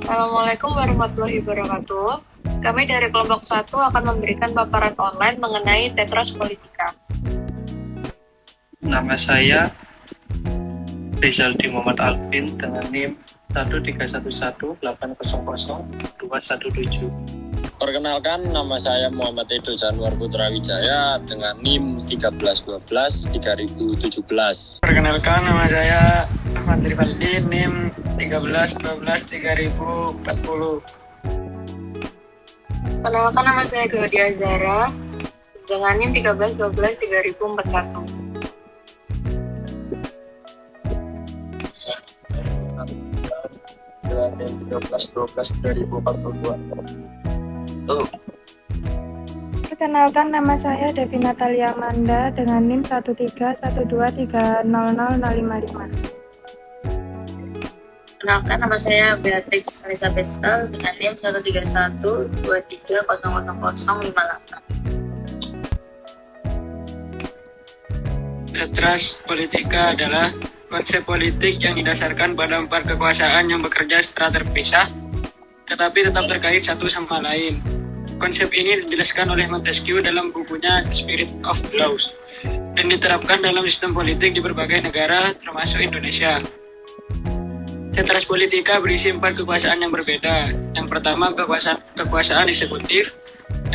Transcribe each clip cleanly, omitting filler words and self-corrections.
Assalamualaikum warahmatullahi wabarakatuh. Kami dari kelompok 1 akan memberikan paparan online mengenai Tetras Politika. Nama saya Rizaldi Muhammad Alvin dengan NIM 13118000217. Perkenalkan, nama saya Muhammad Edo Januar Putra Wijaya dengan NIM 1312-3017. Perkenalkan, nama saya Ahmad Rivaldi, NIM 1312-3040. Perkenalkan, nama saya Gaudia Zara dengan NIM 1312-3041. Dengan NIM 1312-2042. Perkenalkan, nama saya Devi Natalia Amanda dengan NIM 13123000555. Perkenalkan, nama saya Beatrix Melissa Bestel dengan NIM 13123000058. Tetras Politika adalah konsep politik yang didasarkan pada 4 kekuasaan yang bekerja secara terpisah, tetapi tetap terkait satu sama lain. Konsep ini dijelaskan oleh Montesquieu dalam bukunya The Spirit of the Laws dan diterapkan dalam sistem politik di berbagai negara, termasuk Indonesia. Tetras Politika berisi 4 kekuasaan yang berbeda. Yang pertama, kekuasaan eksekutif,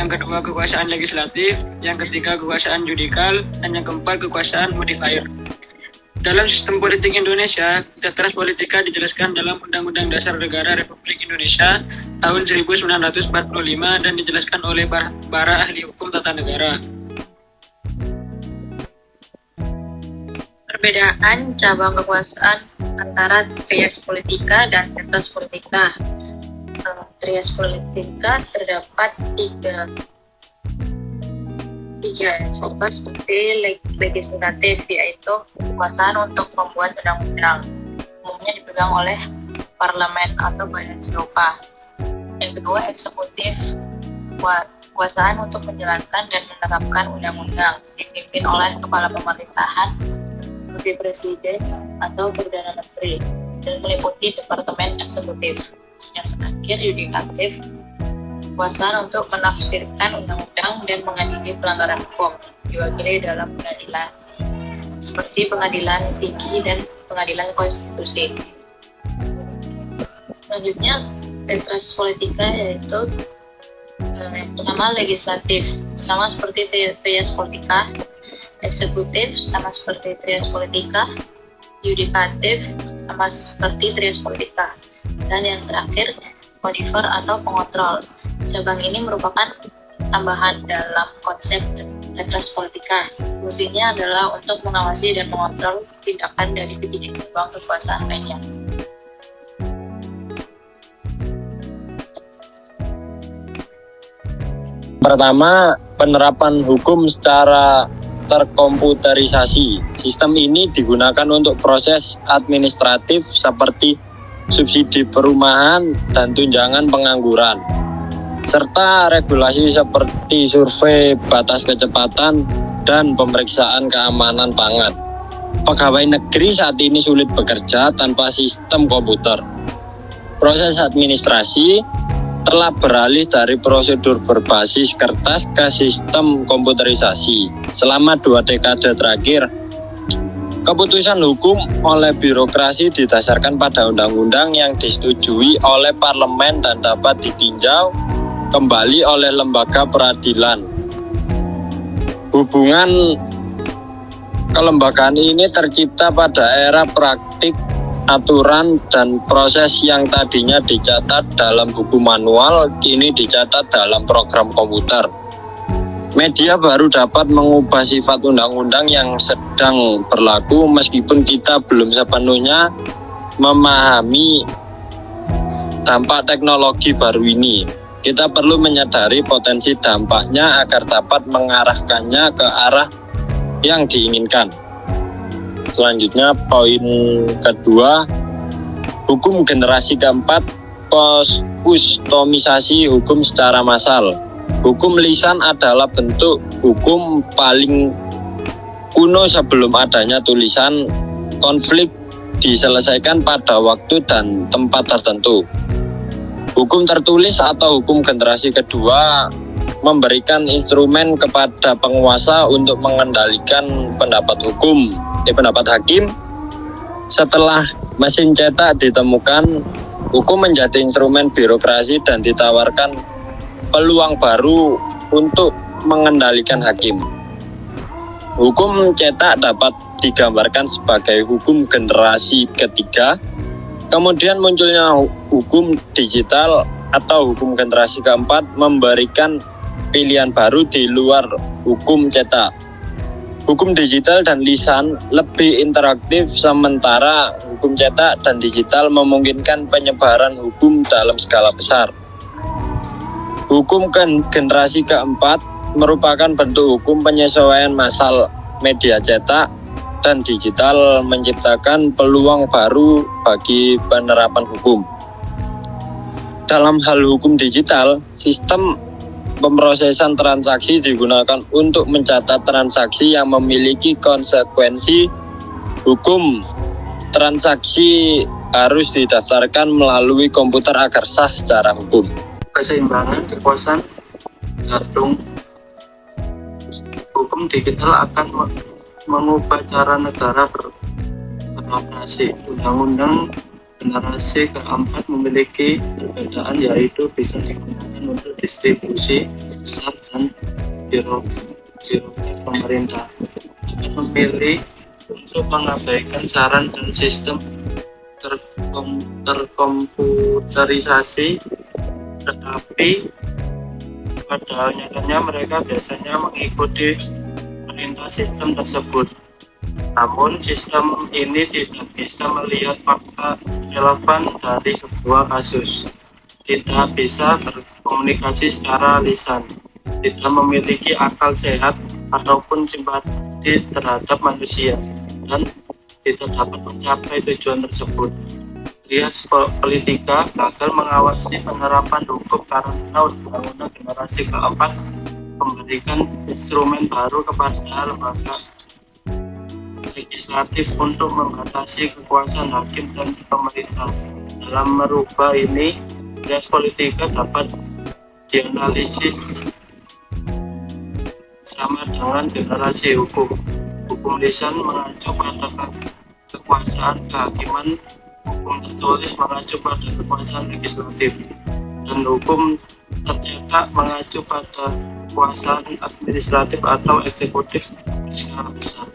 yang kedua kekuasaan legislatif, yang ketiga kekuasaan yudikal, dan yang keempat kekuasaan modifier. Dalam sistem politik Indonesia, Tetras Politika dijelaskan dalam Undang-Undang Dasar Negara Republik Indonesia tahun 1945 dan dijelaskan oleh para ahli hukum tata negara. Perbedaan cabang kekuasaan antara Trias Politika dan Tetras Politika. Trias Politika terdapat tiga coba seperti legislatif, yaitu kekuasaan untuk membuat undang-undang, umumnya dipegang oleh parlemen atau badan serupa. Yang kedua, eksekutif, kekuasaan untuk menjalankan dan menerapkan undang-undang, dipimpin oleh kepala pemerintahan seperti presiden atau perdana menteri, dan meliputi departemen eksekutif. Yang terakhir, yudikatif, kekuasaan untuk menafsirkan undang-undang dan mengadili pelanggaran hukum, diwakili dalam pengadilan, seperti pengadilan tinggi dan pengadilan konstitusi. Selanjutnya, Tetras Politika yaitu yang pertama legislatif, sama seperti Trias Politika. Eksekutif sama seperti Trias Politika. Yudikatif sama seperti Trias Politika. Dan yang terakhir, modifier atau pengontrol. Cabang ini merupakan tambahan dalam konsep Tetras Politika. Fungsinya adalah untuk mengawasi dan mengontrol tindakan dari ketiga cabang kekuasaan lainnya. Pertama, penerapan hukum secara terkomputerisasi. Sistem ini digunakan untuk proses administratif seperti subsidi perumahan dan tunjangan pengangguran, serta regulasi seperti survei batas kecepatan dan pemeriksaan keamanan pangan. Pegawai negeri saat ini sulit bekerja tanpa sistem komputer. Proses administrasi telah beralih dari prosedur berbasis kertas ke sistem komputerisasi. Selama 2 dekade terakhir, keputusan hukum oleh birokrasi didasarkan pada undang-undang yang disetujui oleh parlemen dan dapat ditinjau kembali oleh lembaga peradilan. Hubungan kelembagaan ini tercipta pada era praktik aturan dan proses yang tadinya dicatat dalam buku manual, kini dicatat dalam program komputer. Media baru dapat mengubah sifat undang-undang yang sedang berlaku meskipun kita belum sepenuhnya memahami dampak teknologi baru ini. Kita perlu menyadari potensi dampaknya agar dapat mengarahkannya ke arah yang diinginkan. Selanjutnya, poin kedua, hukum generasi keempat, kustomisasi hukum secara massal. Hukum lisan adalah bentuk hukum paling kuno sebelum adanya tulisan. Konflik diselesaikan pada waktu dan tempat tertentu. Hukum tertulis atau hukum generasi kedua memberikan instrumen kepada penguasa untuk mengendalikan pendapat hakim. Setelah mesin cetak ditemukan, hukum menjadi instrumen birokrasi dan ditawarkan peluang baru untuk mengendalikan hakim. Hukum cetak dapat digambarkan sebagai hukum generasi ketiga. Kemudian munculnya hukum digital atau hukum generasi keempat memberikan pilihan baru di luar hukum cetak. Hukum digital dan lisan lebih interaktif, sementara hukum cetak dan digital memungkinkan penyebaran hukum dalam skala besar. Hukum generasi keempat merupakan bentuk hukum penyesuaian masal media cetak dan digital, menciptakan peluang baru bagi penerapan hukum. Dalam hal hukum digital, sistem pemrosesan transaksi digunakan untuk mencatat transaksi yang memiliki konsekuensi hukum. Transaksi harus didaftarkan melalui komputer agar sah secara hukum. Keseimbangan kekuasaan gantung. Hukum digital akan mengubah cara negara beroperasi. Undang-undang generasi keempat memiliki perbedaan, yaitu bisa digunakan untuk distribusi besar dan birokrat pemerintah dapat memilih untuk mengabaikan saran dan sistem terkomputerisasi, tetapi pada nyatanya mereka biasanya mengikuti perintah sistem tersebut. Namun sistem ini tidak bisa melihat fakta relevan dari sebuah kasus, tidak bisa berkomunikasi secara lisan, tidak memiliki akal sehat ataupun simpati terhadap manusia, dan tidak dapat mencapai tujuan tersebut. Rias Politika gagal mengawasi penerapan hukum karena undang-undang generasi keempat memberikan instrumen baru kepada lembaga legislatif untuk membatasi kekuasaan hakim dan pemerintah. Dalam merubah ini, Rias Politika dapat dianalisis sama dengan generasi hukum. Hukum lisan mengacu pada kekuasaan kehakiman, hukum tertulis mengacu pada kekuasaan legislatif, dan hukum tercetak mengacu pada kekuasaan administratif atau eksekutif skala besar.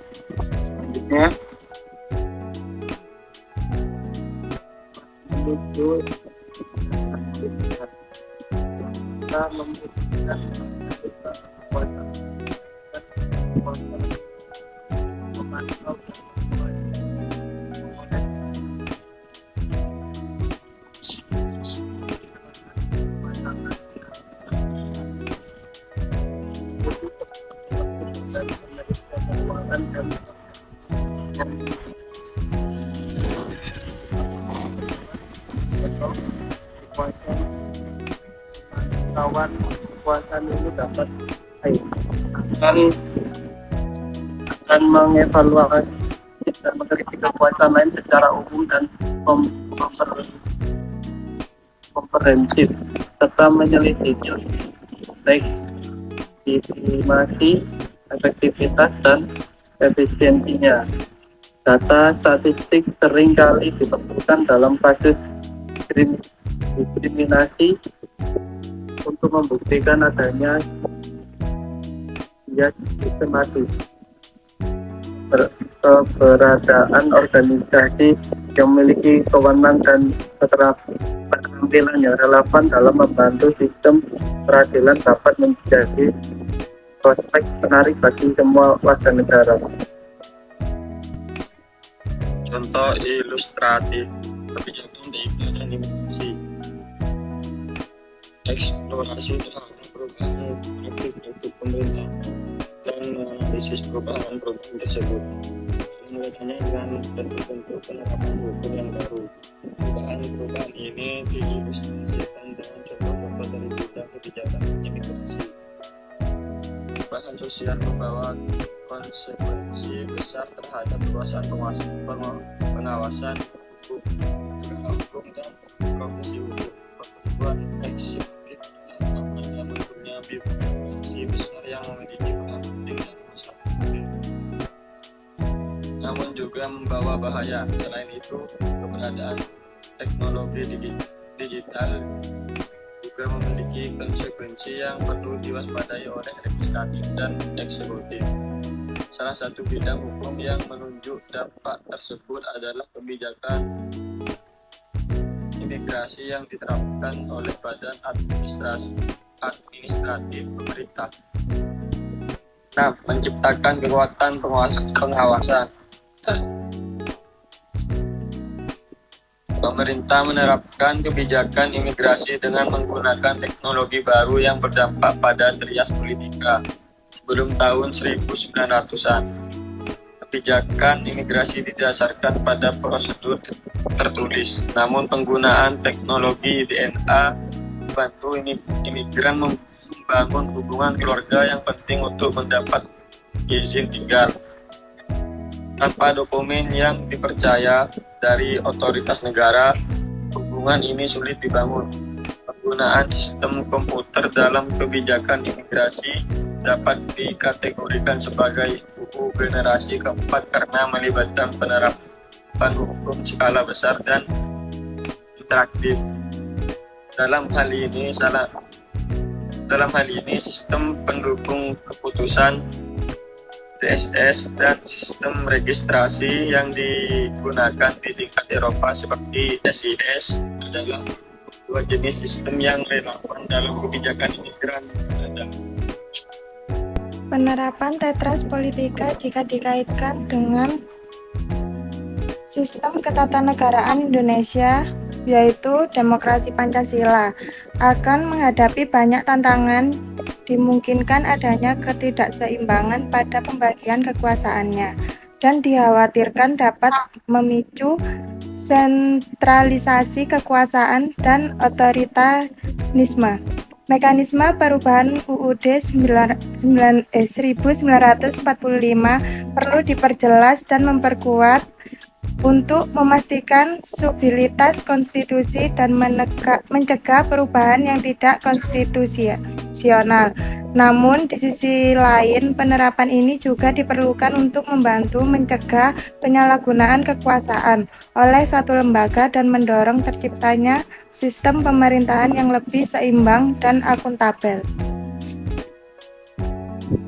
Selanjutnya, menuju kita membutuhkan kekuasaan memantau kekuasaan ini dapat akan mengevaluasi dan mengkritik kekuasaan lain secara umum dan komprehensif, serta menyelidiki legitimasi, efektivitas, dan efisiensinya. Data statistik sering kali diperlukan dalam kasus diskriminasi untuk membuktikan adanya bias sistematis. Keberadaan organisasi yang memiliki kewenangan dan keterampilan yang relevan dalam membantu sistem peradilan dapat menjadi prospek menarik bagi semua warga negara. Contoh ilustratif kebijakan dan inovasi, eksplorasi terhadap perubahan produk pemerintah dan analisis perubahan program tersebut, menurutnya dengan bentuk-bentuk penerapan hukum yang baru. Perubahan ini diilustrasikan dengan contoh-contoh dari bidang kebijakan imigrasi. Perubahan sosial membawa konsekuensi besar terhadap kekuasaan pengawasan hukum dan profesi hukum. pertumbuhan eksekutif yang mempunyai birokrasi besar yang memiliki peran penting dalam masyarakat, namun juga membawa bahaya. Selain itu, keberadaan teknologi digital juga memiliki konsekuensi yang perlu diwaspadai oleh legislatif dan eksekutif. Salah satu bidang hukum yang menunjuk dampak tersebut adalah kebijakan imigrasi yang diterapkan oleh badan administratif pemerintah. Nah, menciptakan kekuatan pengawasan. Pemerintah menerapkan kebijakan imigrasi dengan menggunakan teknologi baru yang berdampak pada trias politika sebelum tahun 1900-an. Kebijakan imigrasi didasarkan pada prosedur tertulis, namun penggunaan teknologi DNA membantu imigran membangun hubungan keluarga yang penting untuk mendapat izin tinggal. Tanpa dokumen yang dipercaya dari otoritas negara, hubungan ini sulit dibangun. Penggunaan sistem komputer dalam kebijakan imigrasi dapat dikategorikan sebagai buku generasi keempat karena melibatkan penerapan hukum skala besar dan interaktif. Dalam hal ini, sistem pendukung keputusan DSS dan sistem registrasi yang digunakan di tingkat Eropa seperti SIS adalah dua jenis sistem yang relevan dalam kebijakan imigran. Penerapan Tetras Politika jika dikaitkan dengan sistem ketatanegaraan Indonesia, yaitu demokrasi Pancasila, akan menghadapi banyak tantangan. Dimungkinkan adanya ketidakseimbangan pada pembagian kekuasaannya dan dikhawatirkan dapat memicu sentralisasi kekuasaan dan otoritarisme. Mekanisme perubahan UUD 1945 perlu diperjelas dan memperkuat untuk memastikan stabilitas konstitusi dan mencegah perubahan yang tidak konstitusional. Namun, di sisi lain, penerapan ini juga diperlukan untuk membantu mencegah penyalahgunaan kekuasaan oleh satu lembaga dan mendorong terciptanya sistem pemerintahan yang lebih seimbang dan akuntabel.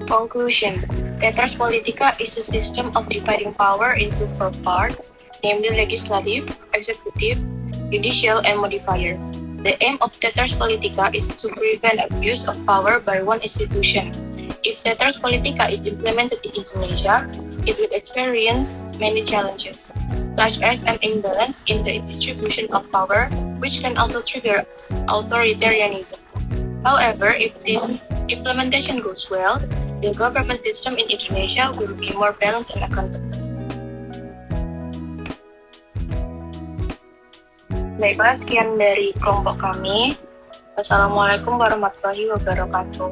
Conclusion. Tetras Politika is a system of dividing power into four parts, namely legislative, executive, judicial, and modifier. The aim of Tetras Politika is to prevent abuse of power by one institution. If Tetras Politika is implemented in Indonesia, it will experience many challenges, such as an imbalance in the distribution of power, which can also trigger authoritarianism. However, if this implementation goes well, the government system in Indonesia will be more balanced and accountable. Baiklah, sekian dari kelompok kami. Wassalamualaikum warahmatullahi wabarakatuh.